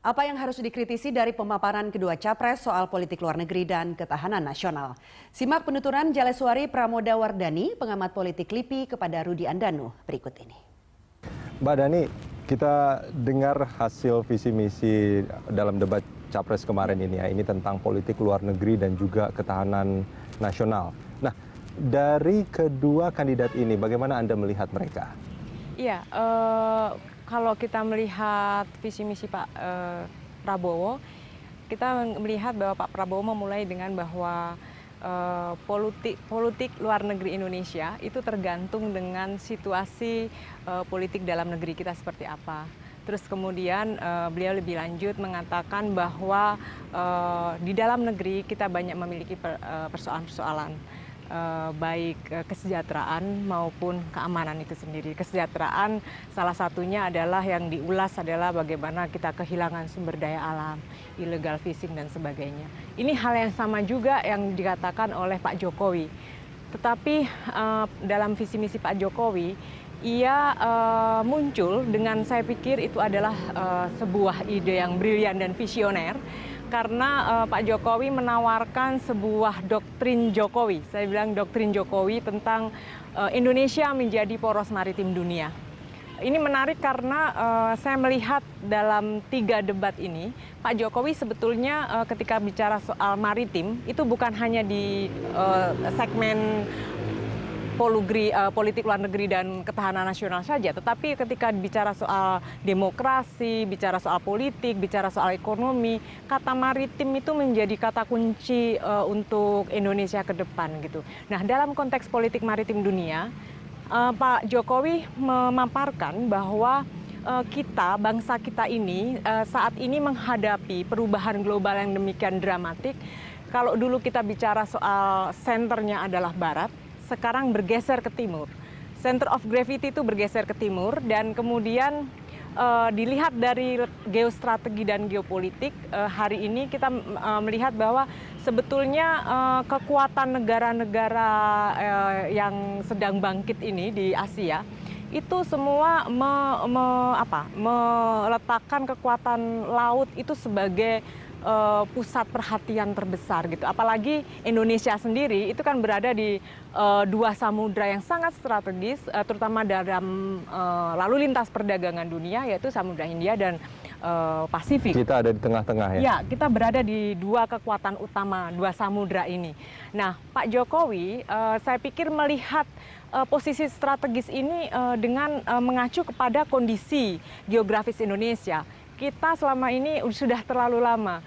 Apa yang harus dikritisi dari pemaparan kedua capres soal politik luar negeri dan ketahanan nasional? Simak penuturan Jaleswari Pramodawardhani, pengamat politik LIPI kepada Rudi Andanu berikut ini. Mbak Dani, kita dengar hasil visi misi dalam debat capres kemarin ini ya, ini tentang politik luar negeri dan juga ketahanan nasional. Nah, dari kedua kandidat ini, bagaimana Anda melihat mereka? Iya, kalau kita melihat visi misi Pak Prabowo, kita melihat bahwa Pak Prabowo memulai dengan bahwa politik luar negeri Indonesia itu tergantung dengan situasi politik dalam negeri kita seperti apa. Terus kemudian beliau lebih lanjut mengatakan bahwa di dalam negeri kita banyak memiliki persoalan-persoalan. Baik kesejahteraan maupun keamanan itu sendiri. Kesejahteraan salah satunya adalah yang diulas adalah bagaimana kita kehilangan sumber daya alam, illegal fishing dan sebagainya. Ini hal yang sama juga yang dikatakan oleh Pak Jokowi. Tetapi dalam visi misi Pak Jokowi, ia muncul dengan saya pikir itu adalah sebuah ide yang brilian dan visioner. Karena Pak Jokowi menawarkan sebuah doktrin Jokowi, saya bilang doktrin Jokowi tentang Indonesia menjadi poros maritim dunia. Ini menarik karena saya melihat dalam 3 debat ini, Pak Jokowi sebetulnya ketika bicara soal maritim, itu bukan hanya di segmen politik luar negeri dan ketahanan nasional saja, tetapi ketika bicara soal demokrasi, bicara soal politik, bicara soal ekonomi, kata maritim itu menjadi kata kunci untuk Indonesia ke depan gitu. Nah, dalam konteks politik maritim dunia, Pak Jokowi memaparkan bahwa kita, bangsa kita ini saat ini menghadapi perubahan global yang demikian dramatik. Kalau dulu kita bicara soal senternya adalah Barat, sekarang bergeser ke timur. Center of gravity itu bergeser ke timur dan kemudian dilihat dari geostrategi dan geopolitik, hari ini kita melihat bahwa sebetulnya kekuatan negara-negara yang sedang bangkit ini di Asia itu semua meletakkan kekuatan laut itu sebagai pusat perhatian terbesar gitu. Apalagi Indonesia sendiri itu kan berada di 2 samudra yang sangat strategis, terutama dalam lalu lintas perdagangan dunia, yaitu Samudra Hindia dan Pasifik. Kita ada di tengah-tengah ya? Ya, kita berada di 2 kekuatan utama, 2 samudra ini. Nah, Pak Jokowi, saya pikir melihat posisi strategis ini dengan mengacu kepada kondisi geografis Indonesia. Kita selama ini sudah terlalu lama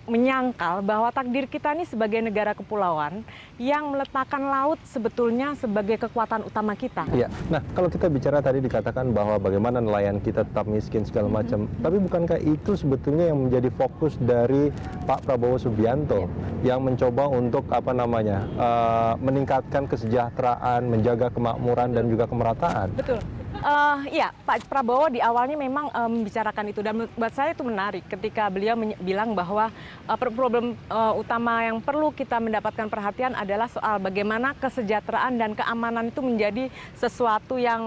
menyangkal bahwa takdir kita ini sebagai negara kepulauan yang meletakkan laut sebetulnya sebagai kekuatan utama kita. Iya. Nah, kalau kita bicara tadi dikatakan bahwa bagaimana nelayan kita tetap miskin segala macam, tapi bukankah itu sebetulnya yang menjadi fokus dari Pak Prabowo Subianto yang mencoba untuk meningkatkan kesejahteraan, menjaga kemakmuran dan juga kemerataan? Betul. Ya, Pak Prabowo di awalnya memang membicarakan itu dan buat saya itu menarik ketika beliau bilang bahwa problem utama yang perlu kita mendapatkan perhatian adalah soal bagaimana kesejahteraan dan keamanan itu menjadi sesuatu yang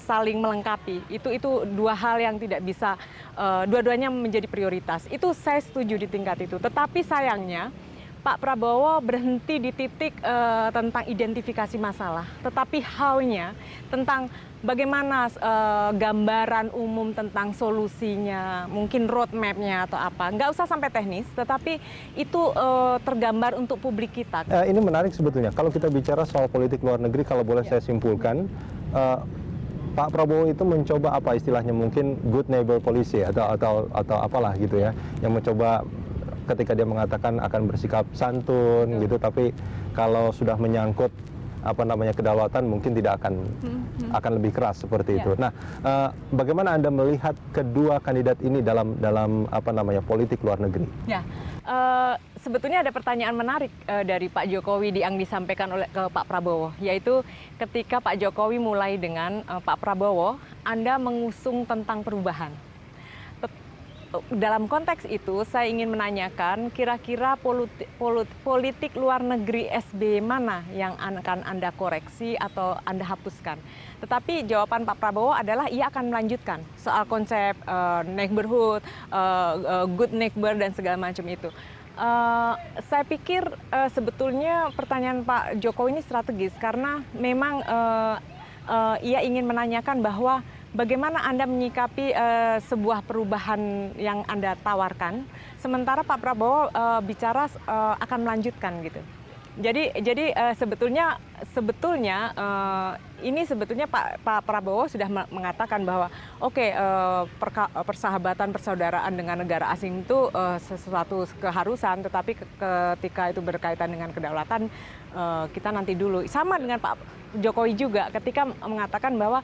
saling melengkapi. Itu 2 hal yang tidak bisa dua-duanya menjadi prioritas. Itu saya setuju di tingkat itu. Tetapi sayangnya Pak Prabowo berhenti di titik tentang identifikasi masalah, tetapi how-nya tentang bagaimana gambaran umum tentang solusinya, mungkin roadmap-nya atau apa. Nggak usah sampai teknis, tetapi itu tergambar untuk publik kita. Ini menarik sebetulnya. Kalau kita bicara soal politik luar negeri, kalau boleh saya simpulkan, Pak Prabowo itu mencoba apa istilahnya mungkin good neighbor policy atau apalah gitu ya, yang mencoba ketika dia mengatakan akan bersikap santun gitu, tapi kalau sudah menyangkut kedaulatan mungkin tidak akan lebih keras seperti itu. Nah, bagaimana Anda melihat kedua kandidat ini dalam politik luar negeri? Ya, sebetulnya ada pertanyaan menarik dari Pak Jokowi yang disampaikan ke Pak Prabowo, yaitu ketika Pak Jokowi mulai dengan Pak Prabowo, Anda mengusung tentang perubahan. dalam konteks itu saya ingin menanyakan kira-kira politik luar negeri SBY mana yang akan Anda koreksi atau Anda hapuskan. Tetapi jawaban Pak Prabowo adalah ia akan melanjutkan soal konsep neighborhood, good neighbor dan segala macam itu. Saya pikir sebetulnya pertanyaan Pak Jokowi ini strategis karena memang ia ingin menanyakan bahwa bagaimana Anda menyikapi sebuah perubahan yang Anda tawarkan, sementara Pak Prabowo bicara akan melanjutkan gitu. Jadi sebetulnya ini sebetulnya Pak Prabowo sudah mengatakan bahwa persahabatan persaudaraan dengan negara asing itu sesuatu keharusan, tetapi ketika itu berkaitan dengan kedaulatan kita nanti dulu. Sama dengan Pak Jokowi juga ketika mengatakan bahwa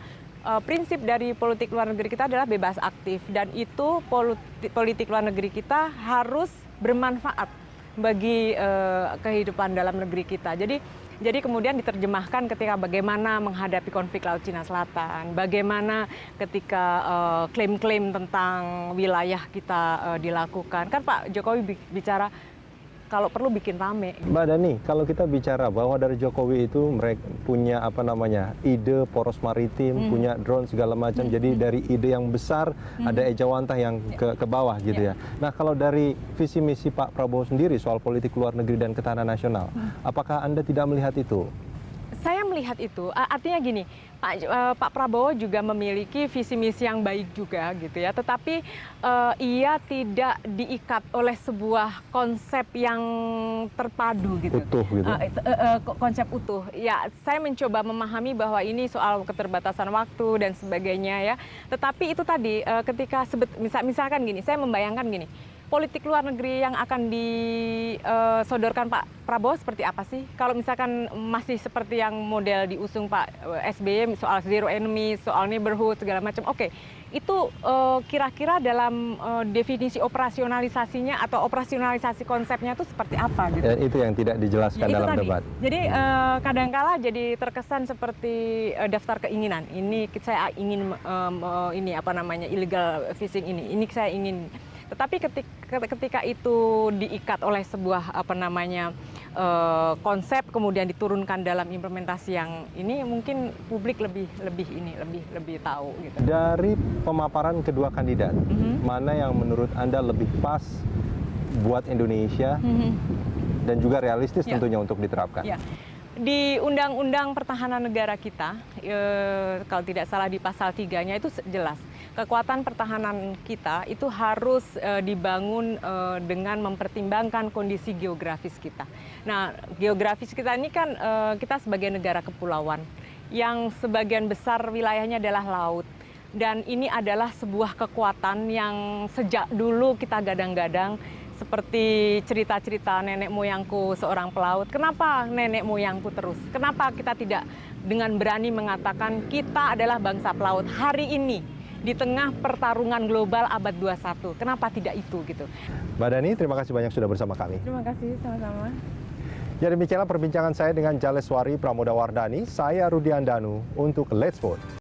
prinsip dari politik luar negeri kita adalah bebas aktif dan itu politik luar negeri kita harus bermanfaat bagi kehidupan dalam negeri kita. Jadi kemudian diterjemahkan ketika bagaimana menghadapi konflik Laut Cina Selatan, bagaimana ketika klaim-klaim tentang wilayah kita dilakukan. Kan Pak Jokowi bicara kalau perlu bikin rame. Mbak Dani, kalau kita bicara bahwa dari Jokowi itu mereka punya ide poros maritim, punya drone segala macam. Jadi dari ide yang besar ada ejawantah yang ke bawah gitu ya. Nah, kalau dari visi misi Pak Prabowo sendiri soal politik luar negeri dan ketahanan nasional, apakah Anda tidak melihat itu? Saya melihat itu, artinya gini, Pak Prabowo juga memiliki visi misi yang baik juga gitu ya, tetapi ia tidak diikat oleh sebuah konsep yang terpadu gitu. Utuh gitu. Konsep utuh. Ya, saya mencoba memahami bahwa ini soal keterbatasan waktu dan sebagainya ya. Tetapi itu tadi ketika misalkan gini, saya membayangkan gini. Politik luar negeri yang akan disodorkan Pak Prabowo seperti apa sih? Kalau misalkan masih seperti yang model diusung Pak SBY soal zero enemy, soal neighborhood segala macam, oke. Itu kira-kira dalam definisi operasionalisasinya atau operasionalisasi konsepnya itu seperti apa gitu? Ya, itu yang tidak dijelaskan ya, dalam tadi. debat. Jadi kadangkala jadi terkesan seperti daftar keinginan. Ini saya ingin illegal fishing ini saya ingin. Tetapi ketika itu diikat oleh sebuah konsep kemudian diturunkan dalam implementasi yang ini mungkin publik lebih tahu gitu. Dari pemaparan kedua kandidat, mana yang menurut Anda lebih pas buat Indonesia dan juga realistis tentunya untuk diterapkan? Ya. Di Undang-Undang Pertahanan Negara kita, kalau tidak salah di pasal 3-nya itu jelas. Kekuatan pertahanan kita itu harus dibangun dengan mempertimbangkan kondisi geografis kita. Nah, geografis kita ini kan kita sebagai negara kepulauan yang sebagian besar wilayahnya adalah laut. Dan ini adalah sebuah kekuatan yang sejak dulu kita gadang-gadang. Seperti cerita-cerita nenek moyangku seorang pelaut. Kenapa nenek moyangku terus? Kenapa kita tidak dengan berani mengatakan kita adalah bangsa pelaut hari ini di tengah pertarungan global abad 21? Kenapa tidak itu gitu? Mbak Dani, terima kasih banyak sudah bersama kami. Terima kasih, sama-sama. Ya, demikianlah perbincangan saya dengan Jaleswari Pramodawardhani. Saya Rudi Andanu untuk Let's Vote.